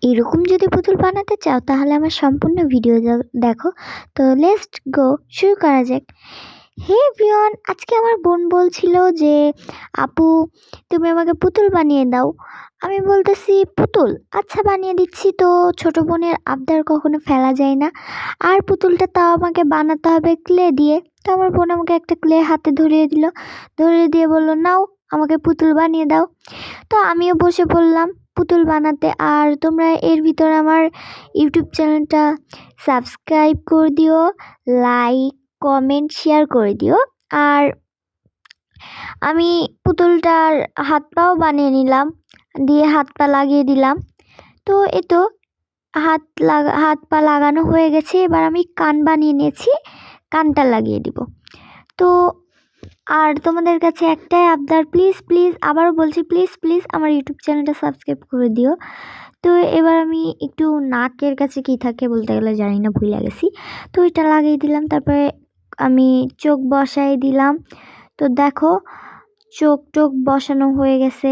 এরকম যদি পুতুল বানাতে চাও তাহলে আমার সম্পূর্ণ ভিডিও দেখো। তো লেটস গো, শুরু করা যাক। হে এভরিওয়ান, আজকে আমার বোন বলছিল যে আপু তুমি আমাকে পুতুল বানিয়ে দাও। আমি বলতেছি পুতুল আচ্ছা বানিয়ে দিচ্ছি। তো ছোট বোনের আবদার কখনো ফেলা যায় না। আর পুতুলটা তাও আমাকে বানাতে হবে ক্লে দিয়ে। তো আমার বোন আমাকে একটা ক্লে হাতে ধরিয়ে দিল, ধরিয়ে দিয়ে বললো নাও আমাকে পুতুল বানিয়ে দাও। তো আমিও বসে পড়লাম পুতুল বানাতে। আর তোমরা এর ভিতরে আমার ইউটিউব চ্যানেলটা সাবস্ক্রাইব করে দিও, লাইক কমেন্ট শেয়ার করে দিও। আর আমি পুতুলটার হাত পাও বানিয়ে নিলাম, দিয়ে হাত পা লাগিয়ে দিলাম। তো এই তো হাত পা লাগানো হয়ে গেছে। এবার আমি কান বানিয়ে নিয়েছি, কানটা লাগিয়ে দিব। তো আর তোমাদের কাছে একটাই আবদার, প্লিজ প্লিজ আবারও বলছি, প্লিজ প্লিজ আমার ইউটিউব চ্যানেলটা সাবস্ক্রাইব করে দিও। তো এবার আমি একটু নাকের কাছে কী থাকে বলতে গেলে জানি না, ভুলে গেছি। তো ওইটা লাগিয়ে দিলাম, তারপরে আমি চোখ বসাই দিলাম। তো দেখো চোখ বসানো হয়ে গেছে।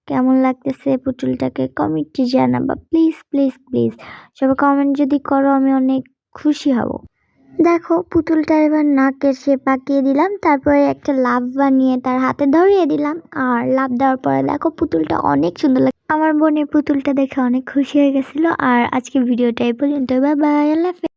কেমন লাগতেছে পুতুলটাকে কমেন্টে জানাবা প্লিজ প্লিজ প্লিজ। সবাই কমেন্ট যদি করো আমি অনেক খুশি হব। দেখো পুতুলটা এবার নাকের শেপ পাকিয়ে দিলাম, তারপরে একটা লাভ বানিয়ে তার হাতে ধরিয়ে দিলাম। আর লাভ দেওয়ার পরে দেখো পুতুলটা অনেক সুন্দর লাগে। আমার বোনের পুতুলটা দেখে অনেক খুশি হয়ে গেছিলো। আর আজকে ভিডিওটা এই পর্যন্ত, বাই বাই, আল্লাহ হাফেজ।